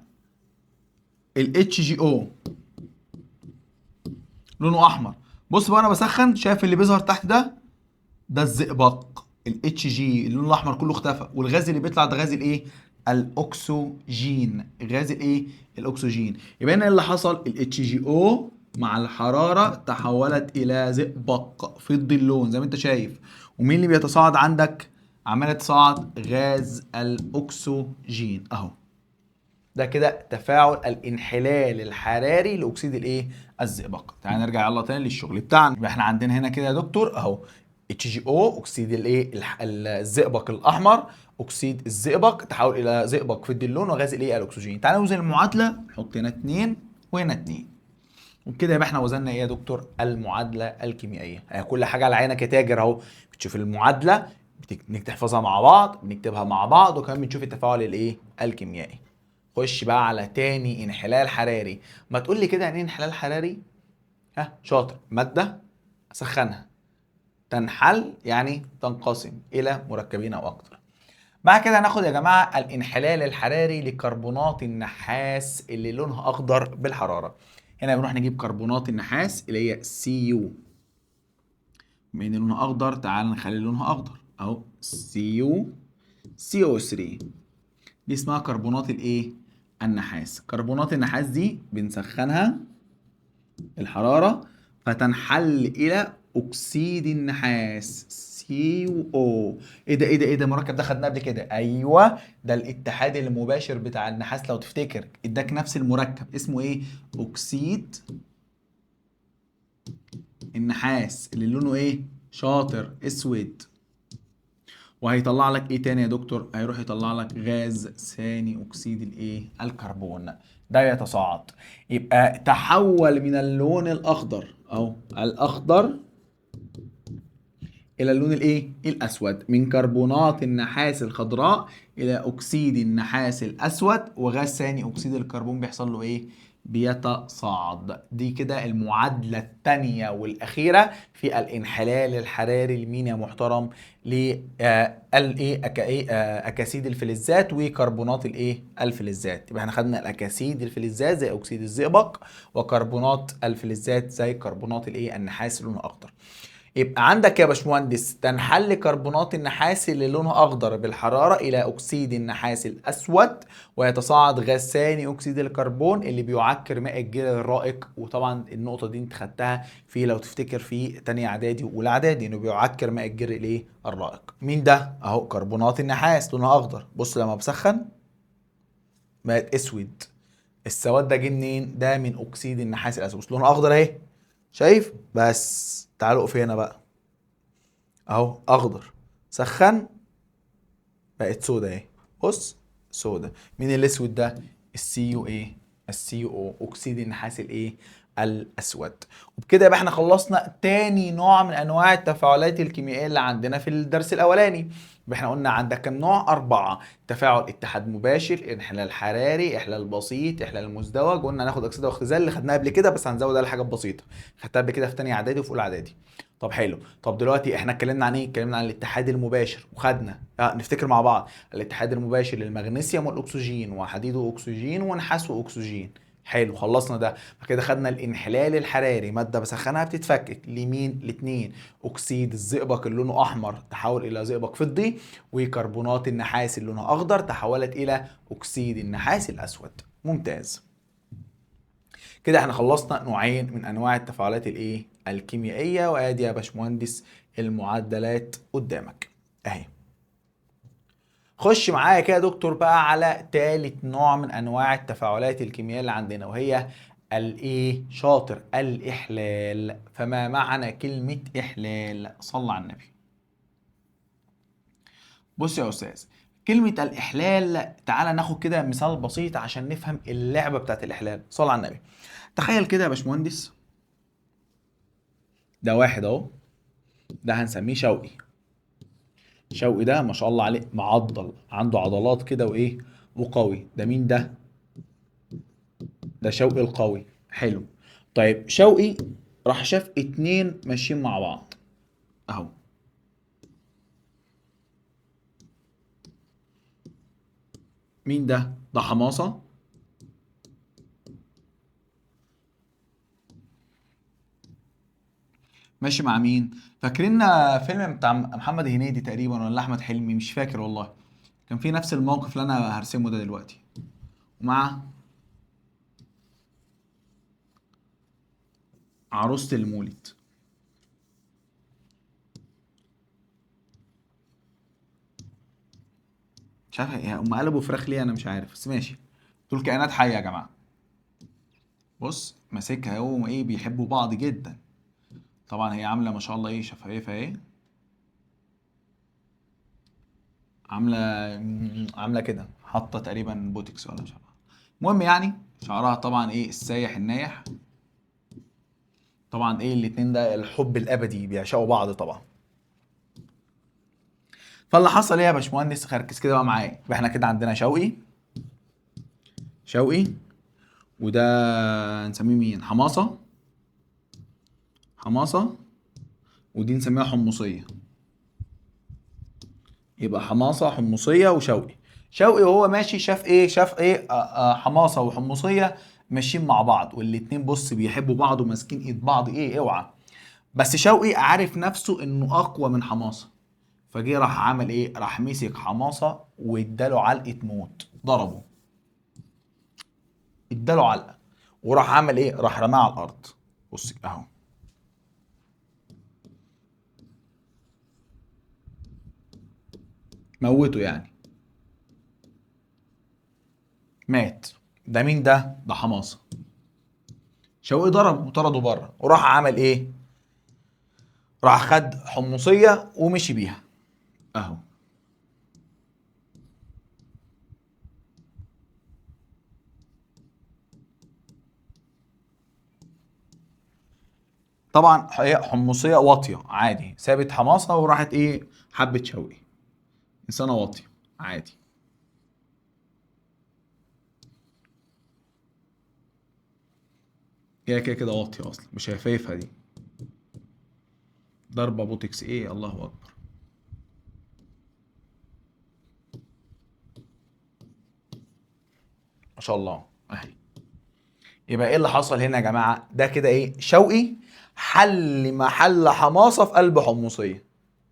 الاتش جي او لونه احمر. بص بقى انا بسخن، شايف اللي بيظهر تحت ده؟ ده الزئبق. الاتش جي اللون الاحمر كله اختفى، والغاز اللي بيطلع ده غاز الايه؟ الاكسجين. غاز الايه؟ الاكسجين. يبقى هنا اللي حصل الاتش جي او مع الحراره تحولت الى زئبق فضي اللون زي ما انت شايف. ومين اللي بيتصاعد عندك؟ عمال يتصاعد غاز الاكسجين اهو. ده كده تفاعل الانحلال الحراري لاكسيد الايه؟ الزئبق. تعال نرجع يلا تاني للشغل بتاعنا. يبقى احنا عندنا هنا كده يا دكتور اهو اتش جي او اكسيد الايه؟ الزئبق الاحمر، اكسيد الزئبق تحول الى زئبق فضي اللون وغاز الايه؟ الاكسجين. تعال نوزن المعادله، نحط هنا 2 وهنا 2، وبكده يبقى احنا وزننا ايه يا دكتور؟ المعادله الكيميائيه. كل حاجه على عينك يا تاجر اهو. بتشوف المعادله بتحفظها مع بعض، بنكتبها مع بعض، وكمان بنشوف التفاعل الايه؟ الكيميائي. خش بقى على تاني انحلال حراري. ما تقول لي كده يعني ايه انحلال حراري؟ ها شاطر. ماده اسخنها تنحل يعني تنقسم الى مركبين او اكتر. بعد كده هناخد يا جماعه الانحلال الحراري لكربونات النحاس اللي لونها اخضر بالحراره. هنا بنروح نجيب كربونات النحاس اللي هي CU. بما ان لونها اخضر تعال نخلي لونها اخضر اهو، CuCO3. دي اسمها كربونات الايه؟ النحاس. كربونات النحاس دي بنسخنها الحرارة فتنحل إلى أكسيد النحاس CO. ايه ده المركب ده خدناه قبل كده؟ ايوه، ده الاتحاد المباشر بتاع النحاس لو تفتكر، اداك نفس المركب اسمه ايه؟ اكسيد النحاس اللي لونه ايه؟ شاطر اسود. وهيطلع لك ايه تاني يا دكتور؟ هيروح يطلع لك غاز ثاني اكسيد الايه؟ الكربون. ده يتصاعد، يبقى تحول من اللون الاخضر اهو، الاخضر، الى اللون الايه؟ الاسود، من كربونات النحاس الخضراء الى اكسيد النحاس الاسود، وغاز ثاني اكسيد الكربون بيحصل له ايه؟ بيتصاعد. دي كده المعادلة الثانية والأخيرة في الانحلال الحراري لمين يا محترم؟ أكاسيد الفلزات وكربونات الفلزات. يبقى احنا خدنا الأكاسيد الفلزات زي أكسيد الزئبق، وكربونات الفلزات زي كربونات النحاس اللي لونها أخضر. يبقى عندك يا باشمهندس تنحل كربونات النحاس اللي لونها اخضر بالحراره الى اكسيد النحاس الاسود، ويتصاعد غاز ثاني اكسيد الكربون اللي بيعكر ماء الجير الرائق. وطبعا النقطه دي انت خدتها في، لو تفتكر، في تانية اعدادي واولى اعدادي، انه بيعكر ماء الجير الرائق. مين ده؟ اهو كربونات النحاس لونها اخضر. بص لما بسخن بقت اسود. السواد ده جه منين؟ ده من اكسيد النحاس الاسود. بص لونها اخضر اهي، شايف؟ بس تعالوا اقف هنا بقى، اهو اخضر، سخن بقت سودا اهي. بص سودا. مين الاسود ده؟ السي يو السي يو او، اكسيد النحاس الاسود. وبكده يبقى احنا خلصنا تاني نوع من انواع التفاعلات الكيميائيه اللي عندنا في الدرس الاولاني. يبقى احنا قلنا عندك كام نوع؟ 4. تفاعل اتحاد مباشر، انحلال حراري، احلال بسيط، احلال مزدوج. قلنا هناخد اكسده واختزال اللي خدناها قبل كده، بس هنزود على حاجات بسيطه خدتها قبل كده في تانية اعدادي وفي اولى اعدادي. طب حلو. طب دلوقتي احنا اتكلمنا عن ايه؟ اتكلمنا عن الاتحاد المباشر، وخدنا نفتكر مع بعض الاتحاد المباشر للمغنيسيوم والاكسجين وحديد واكسجين ونحاس واكسجين. حلو، خلصنا ده. كده خدنا الانحلال الحراري، ماده بسخنها بتتفكك لمين؟ لاتنين: اكسيد الزئبق اللي لونه احمر تحول الى زئبق فضي، وكربونات النحاس اللي لونها اخضر تحولت الى اكسيد النحاس الاسود. ممتاز. كده احنا خلصنا نوعين من انواع التفاعلات الكيميائيه. وادي يا باشمهندس المعدلات قدامك اهي. خش معايا كده يا دكتور بقى على تالت نوع من انواع التفاعلات الكيميائيه اللي عندنا، وهي شاطر، الاحلال. فما معنى كلمه احلال؟ صلى على النبي. بص يا استاذ، كلمة الإحلال، تعالى ناخد كده مثال بسيط عشان نفهم اللعبة بتاعت الإحلال. صلى على النبي. تخيل كده يا باشمهندس، ده واحد أهو، ده هنسميه شوقي. شوقي ده ما شاء الله عليه معضل، عنده عضلات كده وقوي. ده مين ده؟ ده شوقي القوي. حلو. طيب شوقي راح شاف اتنين ماشيين مع بعض اهو. مين ده؟ ده حماصة. ماشي مع مين؟ فاكرين فيلم بتاع محمد هنيدي تقريبا ولا احمد حلمي؟ مش فاكر والله. كان في نفس الموقف اللي انا هرسمه ده دلوقتي، ومع عروسة المولد. مش عارف هم قلبوا فراخ ليه، انا مش عارف، بس ماشي. دول كائنات حية يا جماعة. بص ماسكها هو بيحبوا بعض جدا. طبعا هي عاملة ما شاء الله شفايفها عاملة عاملة كده، حاطة تقريبا بوتكس ولا مش عارف. المهم شعرها طبعا السايح النايح. طبعا الاتنين ده الحب الابدي، بيعشقوا بعض طبعا. فاللي حصل يا باشمهندس، خركز كده بقى معايا. يبقى احنا كده عندنا شوقي، وده نسميه مين؟ حماصة. ودي نسميها حمصية. يبقى حماصة، حمصية، وشوقي. شوقي وهو ماشي شاف حماصة وحمصية ماشيين مع بعض، والاتنين بص بيحبوا بعض وماسكين ايد بعض اوعى. بس شوقي عارف نفسه انه اقوى من حماصة، فجه راح عمل راح مسك حماصة واداله علقة موت، ضربه، اداله علقة. وراح عمل راح رماه على الارض. بص اهو، موته مات. ده مين ده؟ ده حماصة. شوقي ضربه وطرده بره، وراح عمل راح خد حمصية ومشي بيها اهو. طبعا هي حمصية واطية عادي، سابت حماصة وراحت حبت شوقي. انسانة واطية عادي. هي كده كده واطيه اصلا، مش شايفها دي ضربه بوتكس ايه، الله اكبر. ما شاء الله اهي. يبقى ايه اللي حصل هنا يا جماعه؟ ده كده ايه؟ شوقي حل محل حماصه في قلب حمصيه.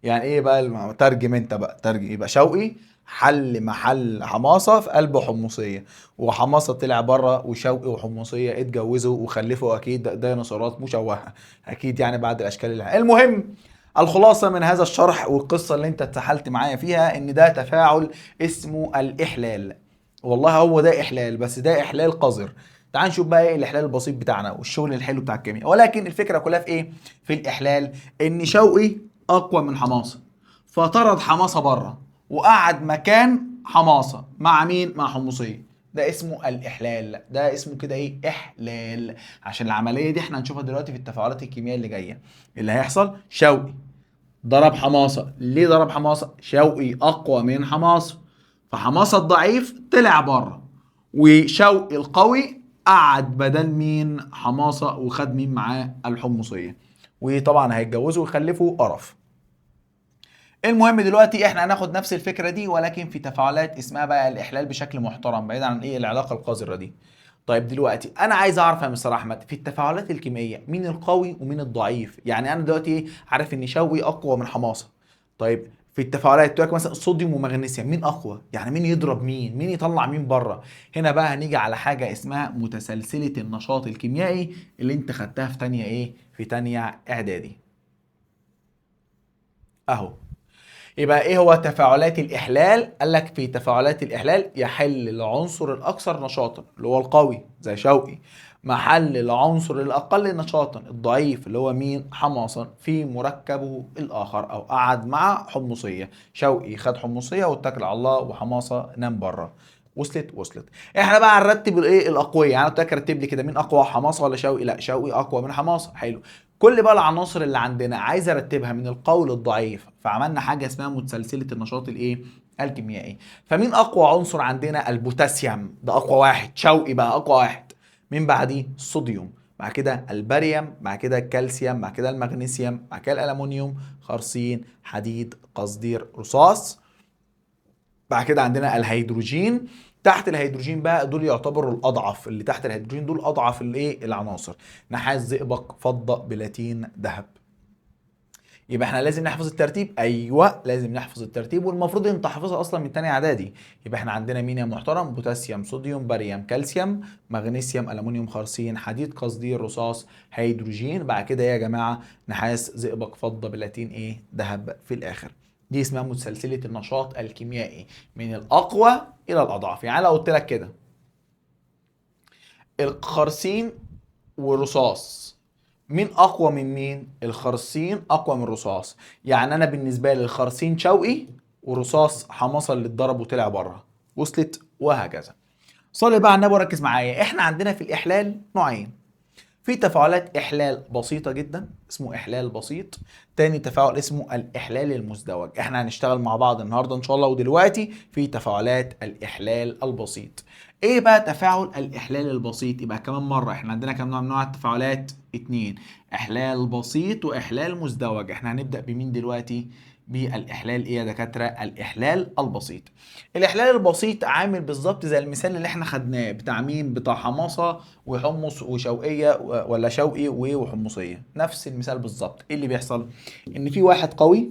يعني ايه بقى ترجم انت بقى، ترجم. يبقى شوقي حل محل حماصه في قلب حمصيه، وحماصه طلع بره، وشوقي وحمصيه اتجوزوا وخلفوا اكيد ديناصورات مشوهه اكيد، يعني بعد الاشكال اللي المهم. الخلاصه من هذا الشرح والقصه اللي انت اتسحلت معايا فيها ان ده تفاعل اسمه الاحلال. والله هو ده احلال، بس ده احلال قذر. تعال نشوف بقى ايه الاحلال البسيط بتاعنا والشغل الحلو بتاع الكيمياء. ولكن الفكره كلها في ايه؟ في الاحلال ان شوقي اقوى من حماصه، فطرد حماصه بره وقعد مكان حماصه مع مين؟ مع حمصيه. ده اسمه الاحلال، ده اسمه كده ايه؟ احلال. عشان العمليه دي احنا هنشوفها دلوقتي في التفاعلات الكيميائيه اللي جايه. اللي هيحصل شوقي ضرب حماصه. ليه ضرب حماصه؟ شوقي اقوى من حماصه، فحماصه الضعيف طلع بره، وشوقي القوي قعد بدل مين؟ حماصه، وخد مين معاه؟ الحمصيه. وطبعا هيتجوزوا ويخلفوا قرف. المهم دلوقتي احنا هناخد نفس الفكره دي ولكن في تفاعلات اسمها بقى الاحلال بشكل محترم، بعيد عن ايه العلاقه القذره دي. طيب دلوقتي انا عايز اعرف يا مستر احمد في التفاعلات الكيميائيه مين القوي ومين الضعيف. يعني انا دلوقتي ايه؟ عارف ان شوي اقوى من حماصه. طيب في التفاعلات تقول لك مثلا صوديوم ومغنيسيوم مين اقوى؟ يعني مين يضرب مين؟ مين يطلع مين بره؟ هنا بقى هنيجي على حاجه اسمها متسلسله النشاط الكيميائي اللي انت خدتها في تانية ايه؟ في تانية اعدادي اهو. يبقى ايه هو تفاعلات الاحلال؟ قال لك في تفاعلات الاحلال يحل العنصر الاكثر نشاطا اللي هو القوي زي شوقي محل العنصر الاقل نشاطا الضعيف اللي هو مين؟ حماصه في مركبه الاخر، او قعد مع حمصيه. شوقي خد حمصيه واتكل على الله، وحماصه نام بره. وصلت. احنا بقى هنرتب الايه؟ الاقوياء. يعني انا قلت لك رتب لي كده مين اقوى، حماصه ولا شوقي؟ لا، شوقي اقوى من حماصه. حلو. كل بقى العناصر اللي عندنا عايز ارتبها من القوي للضعيف، فعملنا حاجه اسمها متسلسله النشاط الايه؟ الكيميائي. فمين اقوى عنصر عندنا؟ البوتاسيوم، ده اقوى واحد. شوقي بقى اقوى واحد. مين بعديه؟ الصوديوم. بعد كده الباريوم، بعد كده الكالسيوم، بعد كده المغنيسيوم، بعد كده الالومنيوم، خرسين، حديد، قصدير، رصاص. بعد كده عندنا الهيدروجين. تحت الهيدروجين بقى دول يعتبروا الاضعف، اللي تحت الهيدروجين دول اضعف الايه؟ العناصر. نحاس، زئبق، فضه، بلاتين، ذهب. يبقى احنا لازم نحفظ الترتيب. ايوه لازم نحفظ الترتيب، والمفروض انت حافظها اصلا من تانية اعدادي. يبقى احنا عندنا مين يا محترم؟ بوتاسيوم، صوديوم، باريوم، كالسيوم، مغنيسيوم، الومنيوم، خرسين، حديد، قصدير، رصاص، هيدروجين. بعد كده يا جماعه نحاس، زئبق، فضه، بلاتين، ايه؟ ذهب في الاخر. دي اسمها متسلسله النشاط الكيميائي من الاقوى الى الاضعف. يعني لو قلت لك كده الخرسين والرصاص مين اقوى من مين؟ الخرسين اقوى من الرصاص. يعني انا بالنسبه لي الخرسين شوقي، ورصاص حماصه اللي اتضرب وطلع بره. وصلت؟ وهكذا. صلي بقى على النبي وركز معايا. احنا عندنا في الاحلال نوعين. في تفاعلات احلال بسيطه جدا اسمه احلال بسيط. تاني تفاعل اسمه الاحلال المزدوج. احنا هنشتغل مع بعض النهارده ان شاء الله ودلوقتي في تفاعلات الاحلال البسيط. ايه بقى تفاعل الاحلال البسيط؟ يبقى كمان مره احنا عندنا كام نوع من انواع التفاعلات؟ اتنين. احلال بسيط واحلال مزدوج. احنا هنبدا بمين دلوقتي؟ بالاحلال ايه يا دكاتره؟ الاحلال البسيط. الاحلال البسيط عامل بالظبط زي المثال اللي احنا خدناه بتاع مين؟ بتاع حماصه وحمص وشوقيه، ولا شوقي وحمصيه. نفس المثال بالظبط. ايه اللي بيحصل؟ ان في واحد قوي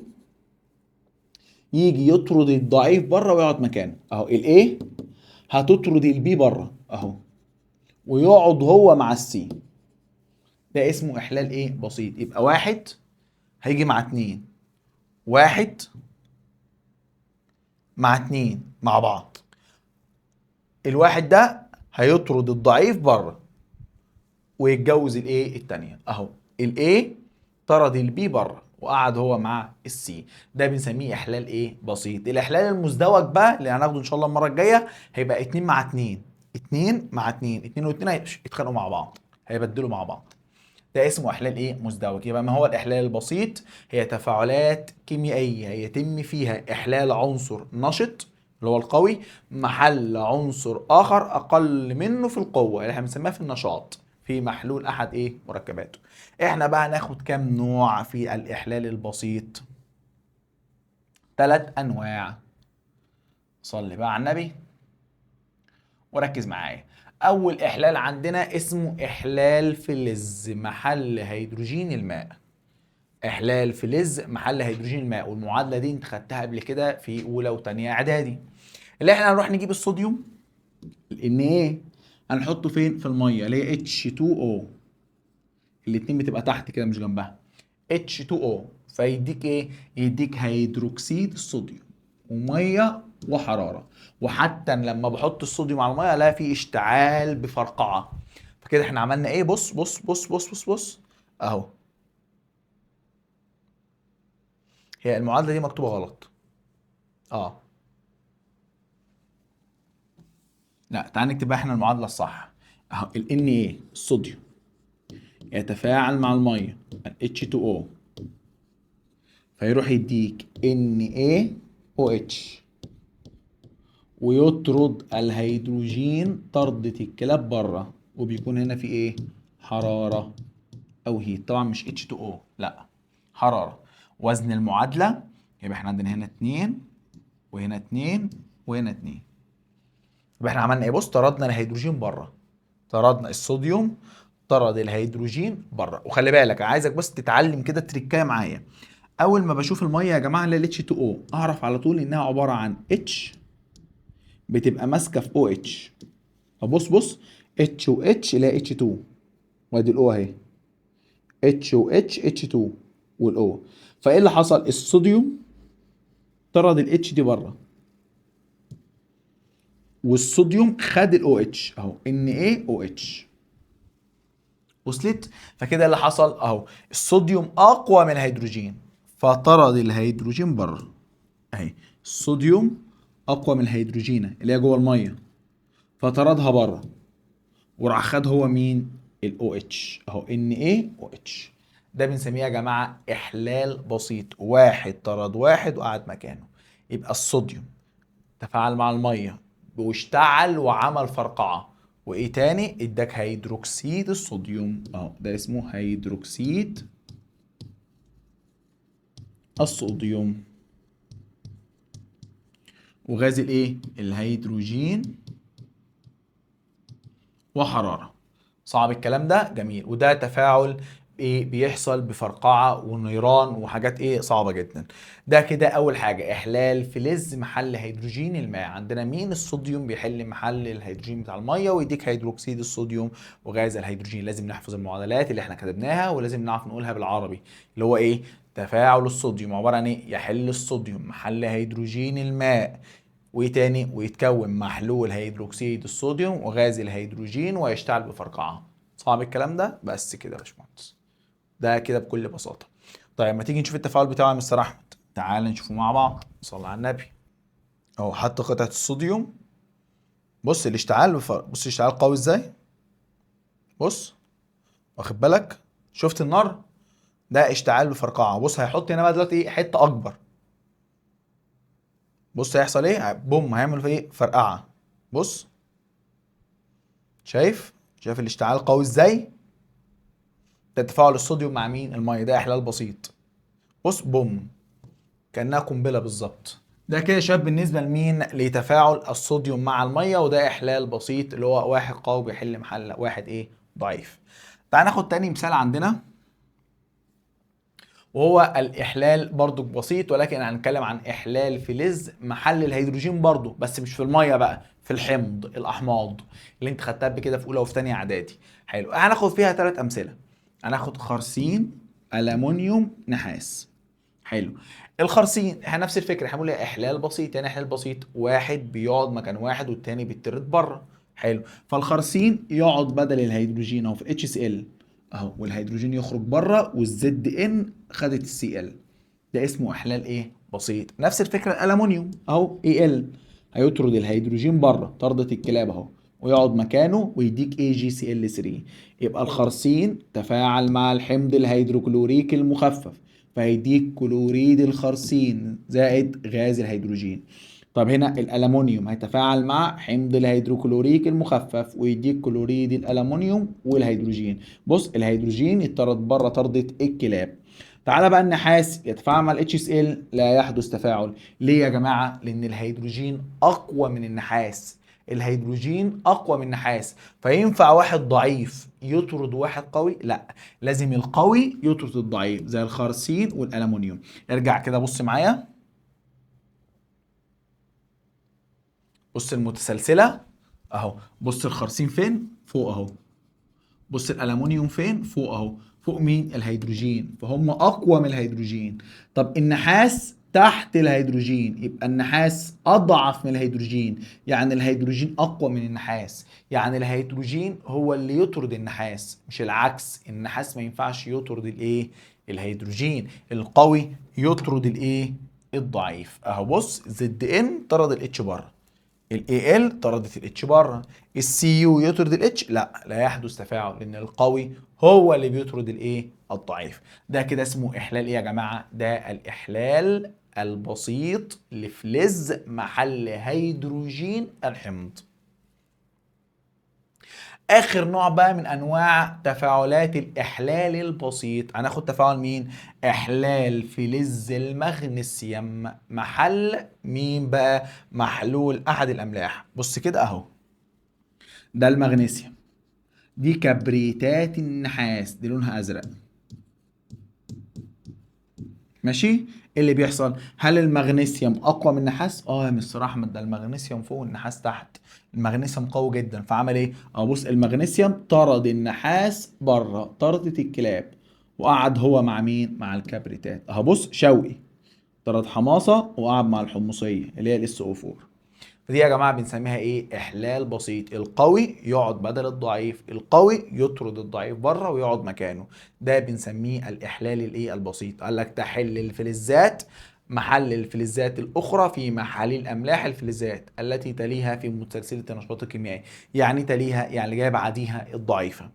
يجي يطرد الضعيف بره ويقعد مكانه اهو. الايه هتطرد البي بره اهو، ويقعد هو مع السي. ده اسمه احلال ايه؟ بسيط. يبقى واحد هيجي مع اتنين، واحد مع اتنين مع بعض. الواحد ده هيطرد الضعيف بره ويتجوز الايه؟ التانية اهو. الايه طرد البي بره وقعد هو مع السي. ده بنسميه احلال ايه؟ بسيط. الاحلال المزدوج بقى اللي هناخده ان شاء الله المره الجايه هيبقى اتنين مع اتنين، اتنين مع اتنين، اتنين واتنين هيتخانقوا مع بعض، هيبدلوا مع بعض. ده اسمه احلال ايه؟ مزدوج. يبقى ما هو الاحلال البسيط؟ هي تفاعلات كيميائيه يتم فيها احلال عنصر نشط اللي هو القوي محل عنصر اخر اقل منه في القوه اللي احنا بنسميها في النشاط. في محلول احد ايه مركباته. احنا بقى هناخد كام نوع في الاحلال البسيط؟ 3 انواع. صلي بقى على النبي وركز معايا. اول احلال عندنا اسمه احلال فلز محل هيدروجين الماء. احلال فلز محل هيدروجين الماء، والمعادله دي انت خدتها قبل كده في اولى وثانيه اعدادي. اللي احنا هنروح نجيب الصوديوم ان ايه، هنحطه فين؟ في الميه اللي هي H2O. الاتنين بتبقى تحت كده مش جنبها. H2O فيديك ايه؟ يديك هيدروكسيد الصوديوم وميه وحراره. وحتى لما بحط الصوديوم على الميه الاقي فيه اشتعال بفرقعه. فكده احنا عملنا ايه؟ بص بص بص بص بص بص اهو. هي المعادله دي مكتوبه غلط. اه لا، تعال نكتب بقى احنا المعادله الصح. اهو ال Na الصوديوم يتفاعل مع الميه ال H2O فيروح يديك NaOH ويطرد الهيدروجين طردة الكلاب بره، وبيكون هنا في ايه؟ حرارة او هيت. طبعا مش H2O، لا حرارة. وزن المعادلة يبقى احنا عندنا هنا 2 وهنا 2 وهنا 2. يبقى احنا عملنا ايه؟ بص، طردنا الهيدروجين بره، طردنا الصوديوم، طرد الهيدروجين بره. وخلي بالك انا عايزك بس تتعلم كده تريكايه معايا. اول ما بشوف الميه يا جماعه اللي H2O اعرف على طول انها عباره عن H بتبقى ماسكه في OH. فبص بص، H و H لا H2، وادي الأو اهي، H و H H2 والأو. فايه اللي حصل؟ الصوديوم طرد ال H دي بره، والصوديوم خد ال OH اهو NaOH. وصلت؟ فكده اللي حصل اهو، الصوديوم اقوى من الهيدروجين فطرد الهيدروجين بره اهي. الصوديوم اقوى من الهيدروجينه اللي هي جوه الميه فطردها بره، وراح خد هو مين؟ الاو اتش اهو NaOH. ده بنسميه يا جماعه احلال بسيط، واحد طرد واحد وقعد مكانه. يبقى الصوديوم تفاعل مع الميه واشتعل وعمل فرقعه، وايه تاني؟ اداك هيدروكسيد الصوديوم اهو، ده اسمه هيدروكسيد الصوديوم. وغاز الايه؟ الهيدروجين وحراره. صعب الكلام ده؟ جميل. وده تفاعل ايه بيحصل بفرقعه ونيران وحاجات ايه صعبه جدا. ده كده اول حاجه، احلال فلز محل هيدروجين الماء. عندنا مين؟ الصوديوم بيحل محل الهيدروجين بتاع الميه ويديك هيدروكسيد الصوديوم وغاز الهيدروجين. لازم نحفظ المعادلات اللي احنا كتبناها ولازم نعرف نقولها بالعربي، اللي هو ايه؟ تفاعل الصوديوم عباره عن ايه؟ يحل الصوديوم محل هيدروجين الماء، وايه تاني؟ ويتكون محلول هيدروكسيد الصوديوم وغاز الهيدروجين ويشتعل بفرقعه. صعب الكلام ده؟ بس كده يا باشمهندس، ده كده بكل بساطه. طيب ما تيجي نشوف التفاعل بتاعه يا مستر احمد؟ تعال نشوفه مع بعض. صلى على النبي. اهو حط قطعه الصوديوم. بص الاشتعال بص الاشتعال قوي ازاي. بص، واخد بالك؟ شفت النار؟ ده اشتعال بفرقعه. بص هيحط هنا بقى دلوقتي ايه؟ حته اكبر. بص هيحصل ايه؟ بوم، هيعمل في ايه؟ فرقعه. بص، شايف الاشتعال قوي ازاي؟ ده تفاعل الصوديوم مع مين؟ الميه. ده احلال بسيط. بص بوم، كانها قنبله بالظبط. ده كده يا شباب بالنسبه لمين؟ لتفاعل الصوديوم مع الميه. وده احلال بسيط اللي هو واحد قوي بيحل محل واحد ايه؟ ضعيف. تعال ناخد تاني مثال عندنا، وهو الاحلال برضو بسيط، ولكن هنتكلم عن احلال فلز محل الهيدروجين برضو، بس مش في الميه بقى، في الحمض الاحماض اللي انت خدتها قبل كده في اولى وفي ثانيه اعدادي. حلو، هناخد فيها 3 امثله. هناخد خرسين، ألمونيوم، نحاس. حلو. الخرسين احنا نفس الفكره، احنا بنقول إيه؟ احلال بسيط. يعني احلال بسيط واحد بيقعد مكان واحد والتاني بيطرد بره. حلو. فالخرسين يقعد بدل الهيدروجين اهو في HCl اهو، والهيدروجين يخرج بره والزد ان خدت السي ال. ده اسمه احلال ايه؟ بسيط. نفس الفكره الالومنيوم اهو ال هيطرد الهيدروجين بره طردة الكلاب اهو، ويقعد مكانه ويديك AgCl3. يبقى الخرسين تفاعل مع الحمض الهيدروكلوريك المخفف فهيديك كلوريد الخرسين زائد غاز الهيدروجين. طب هنا الألمونيوم هيتفاعل مع حمض الهيدروكلوريك المخفف ويديك كلوريد الألمونيوم والهيدروجين. بص الهيدروجين يطرد بره طردة الكلاب. تعالى بقى النحاس يتفاعل مع ال HCl لا يحدث تفاعل. ليه يا جماعة؟ لأن الهيدروجين أقوى من النحاس. الهيدروجين أقوى من النحاس، فينفع واحد ضعيف يطرد واحد قوي؟ لا، لازم القوي يطرد الضعيف زي الخرسين والألمونيوم. ارجع كده بص معايا، بص المتسلسلة اهو، بص الخرسين فين؟ فوق اهو. بص الألمونيوم فين؟ فوق اهو. فوق مين؟ الهيدروجين، فهم أقوى من الهيدروجين. طب النحاس تحت الهيدروجين، يبقى النحاس أضعف من الهيدروجين، يعني الهيدروجين أقوى من النحاس، يعني الهيدروجين هو اللي يطرد النحاس مش العكس. النحاس ما ينفعش يطرد الايه؟ الهيدروجين. القوي يطرد الايه؟ الضعيف. اهو بص زد ان طرد الاتش بره، الاي ال طردت الاتش بره، السي يو يطرد الاتش؟ لا، لا يحدث تفاعل لان القوي هو اللي بيطرد الايه؟ الضعيف. ده كده اسمه احلال ايه يا جماعه؟ ده الاحلال البسيط لفلز محل هيدروجين الحمض. اخر نوع بقى من انواع تفاعلات الاحلال البسيط، هناخد تفاعل مين؟ احلال فلز المغنيسيوم محل مين بقى؟ محلول احد الاملاح. بص كده اهو، ده المغنيسيوم، دي كبريتات النحاس، دي لونها ازرق. ماشي. ايه اللي بيحصل؟ هل المغنيسيوم اقوى من النحاس؟ اه يا مستر احمد، ده المغنيسيوم فوق والنحاس تحت. المغنيسيوم قوي جدا، فعمل ايه؟ اه بص المغنيسيوم طرد النحاس بره طردة الكلاب، وقعد هو مع مين؟ مع الكبريتات. اهو بص شوقي طرد حماصة وقعد مع الحمصية اللي هي الاس او 4. فدي يا جماعه بنسميها ايه؟ احلال بسيط. القوي يقعد بدل الضعيف، القوي يطرد الضعيف بره ويقعد مكانه. ده بنسميه الاحلال الايه؟ البسيط. قال لك تحل الفلزات محل الفلزات الاخرى في محاليل املاح الفلزات التي تليها في متسلسله النشاط الكيميائي. يعني تليها يعني اللي جايه بعديها الضعيفه.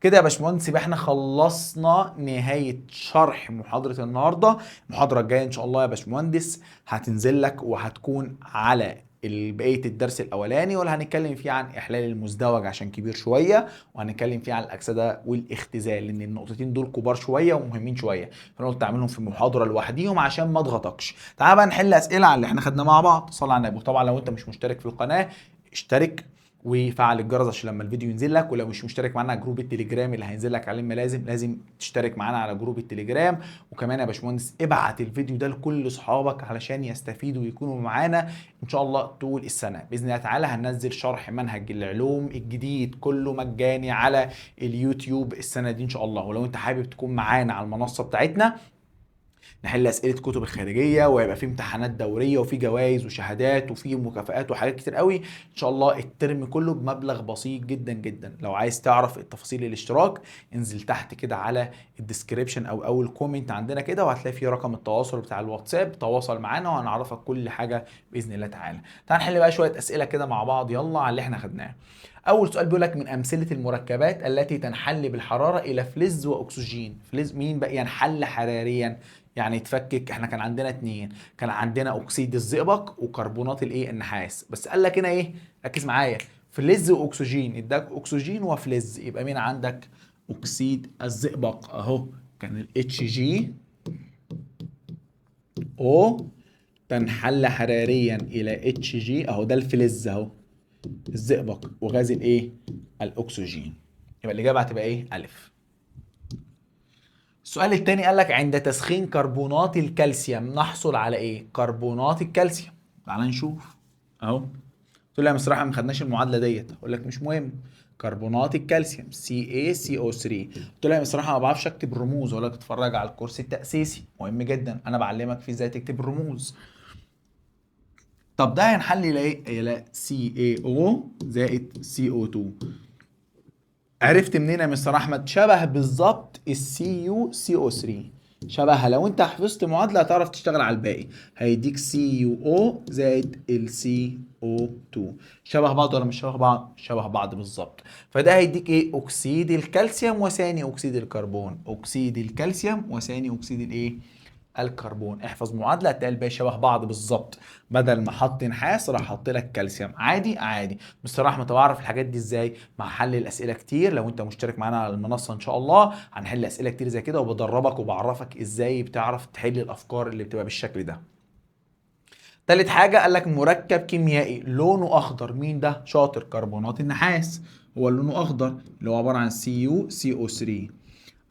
كده يا باشمهندس يبقى احنا خلصنا نهاية شرح محاضرة النهاردة. المحاضرة الجاية ان شاء الله يا باشمهندس هتنزل لك وهتكون على بقية الدرس الأولاني، واللي هنتكلم فيه عن إحلال المزدوج عشان كبير شوية، وهنتكلم فيه عن الأكسدة والاختزال لأن النقطتين دول كبار شوية ومهمين شوية، فأنا قلت أعملهم في محاضرة لوحديهم عشان ما أضغطكش. تعال بقى نحل أسئلة على اللي احنا خدناه مع بعض. صلى على النبي. وطبعا لو أنت مش مشترك في القناة اشترك وفعل الجرس عشان لما الفيديو ينزل لك، ولو مش مشترك معانا على جروب التليجرام اللي هينزل لك عليه لازم تشترك معانا على جروب التليجرام. وكمان يا باشمهندس ابعت الفيديو ده لكل اصحابك علشان يستفيدوا ويكونوا معانا ان شاء الله طول السنه. باذن الله تعالى هننزل شرح منهج العلوم الجديد كله مجاني على اليوتيوب السنه دي ان شاء الله. ولو انت حابب تكون معانا على المنصه بتاعتنا نحل اسئله كتب الخارجيه، وهيبقى في امتحانات دوريه وفي جوائز وشهادات وفي مكافآت وحاجات كتير قوي ان شاء الله الترم كله بمبلغ بسيط جدا جدا. لو عايز تعرف التفاصيل الاشتراك انزل تحت كده على الديسكريبشن او اول كومنت عندنا كده، وهتلاقي فيه رقم التواصل بتاع الواتساب. تواصل معانا وهنعرفك كل حاجه باذن الله تعالى. تعال نحل بقى شويه اسئله كده مع بعض يلا على اللي احنا خدناه. اول سؤال بيقول لك من امثله المركبات التي تنحل بالحراره الى فلز واكسجين. فلز مين بقى ينحل حراريا؟ يعني يتفكك. احنا كان عندنا اتنين، كان عندنا اكسيد الزئبق وكربونات الايه؟ النحاس. بس قال لك هنا ايه؟ ركز معايا، فلز واكسجين، اداك اكسجين وفلز، يبقى مين عندك؟ اكسيد الزئبق اهو، كان الاتش جي او تنحل حراريا الى اتش جي اهو، ده الفلز اهو الزئبق، وغاز الايه؟ الاكسجين. يبقى الاجابه هتبقى ايه؟ الف. السؤال التاني قال لك عند تسخين كربونات الكالسيوم نحصل على ايه؟ كربونات الكالسيوم. تعال نشوف اهو. تقول لي يا مستر احمد ما خدناش المعادله ديت، اقول لك مش مهم. كربونات الكالسيوم CaCO3. قلت له يا مستر احمد ما بعرفش اكتب الرموز، اقول لك اتفرج على الكورس التاسيسي مهم جدا، انا بعلمك فيه ازاي تكتب الرموز. طب ده هينحل الى ايه؟ الى CaO زائد CO2. عرفت منين يا مستر احمد؟ شبه بالظبط السي يو سي او 3، شبهها. لو انت حفظت معادله هتعرف تشتغل على الباقي. هيديك سي يو او زائد السي او 2. شبه بعض ولا مش شبه بعض؟ شبه بعض بالظبط. فده هيديك ايه؟ اكسيد الكالسيوم وثاني اكسيد الكربون، اكسيد الكالسيوم وثاني اكسيد الايه؟ الكربون. احفظ معادله هتلاقي الباقي شبه بعض بالظبط، بدل ما احط نحاس راح احط لك كالسيوم. عادي عادي. مستر احمد، طب اعرف الحاجات دي ازاي؟ مع حل الاسئله كتير. لو انت مشترك معانا على المنصه ان شاء الله هنحل اسئله كتير زي كده، وبدربك وبعرفك ازاي بتعرف تحل الافكار اللي بتبقى بالشكل ده. تالت حاجة قال لك مركب كيميائي لونه أخضر. مين ده؟ شاطر، كربونات النحاس هو لونه أخضر، اللي هو عبارة عن CuCO3.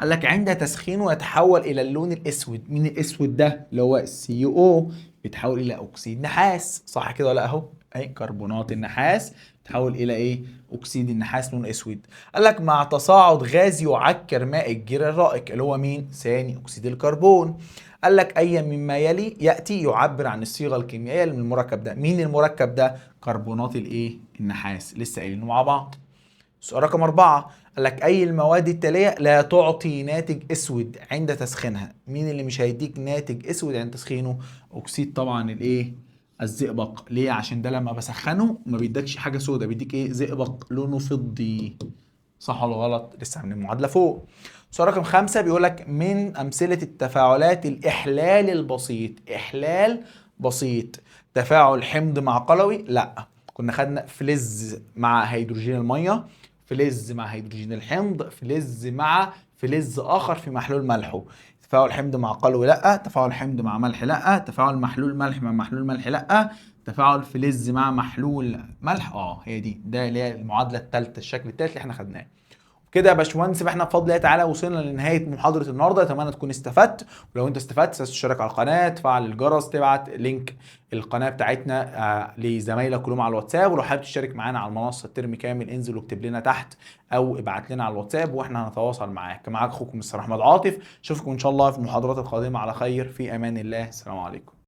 قال لك عند تسخينه يتحول إلى اللون الأسود. مين الأسود ده؟ اللي هو CuO، بيتحول إلى أكسيد نحاس. صح كده ولا أهو؟ أي كربونات النحاس تحول إلى إيه؟ أكسيد النحاس لون أسود. قال لك مع تصاعد غاز يعكر ماء الجير الرائق، اللي هو مين؟ ثاني أكسيد الكربون. قال لك أي مما يلي يأتي يعبر عن الصيغة الكيميائية للمركب ده. مين المركب ده؟ كربونات الإيه؟ النحاس. لسه قايلينه مع بعض. سؤال رقم 4 قال لك أي المواد التالية لا تعطي ناتج أسود عند تسخينها. مين اللي مش هيديك ناتج أسود عند تسخينه؟ أكسيد طبعا الإيه؟ الزئبق. ليه؟ عشان ده لما بسخنه ما بيدكش حاجة سودة، بيديك إيه؟ زئبق لونه فضي. صح ولا غلط؟ لسه من المعادلة فوق. سؤال رقم 5 بيقول لك من أمثلة التفاعلات الإحلال البسيط. إحلال بسيط. تفاعل حمض مع قلوي؟ لا، كنا خدنا فلز مع هيدروجين المية، فلز مع هيدروجين الحمض، فلز مع فلز آخر في محلول ملحه. تفاعل حمض مع قلوي لا، تفاعل حمض مع ملح لا، تفاعل محلول ملح مع محلول ملح لا، تفاعل فلز مع محلول ملح هي دي. ده اللي هي المعادله الثالثه، الشكل الثالث اللي احنا خدناه. كده يا باشمهندس احنا بفضل الله تعالى وصلنا لنهايه محاضره النهارده. اتمنى تكون استفدت، ولو انت استفدت تشترك على القناه، تفعل الجرس، تبعت لينك القناه بتاعتنا لزمايلك كلهم على الواتساب. ولو حابب تشترك معانا على المنصه الترم كامل انزل واكتب لنا تحت او ابعت لنا على الواتساب واحنا هنتواصل معاك. معاك اخوكم مستر احمد عاطف. اشوفكم ان شاء الله في المحاضرات القادمه على خير، في امان الله. السلام عليكم.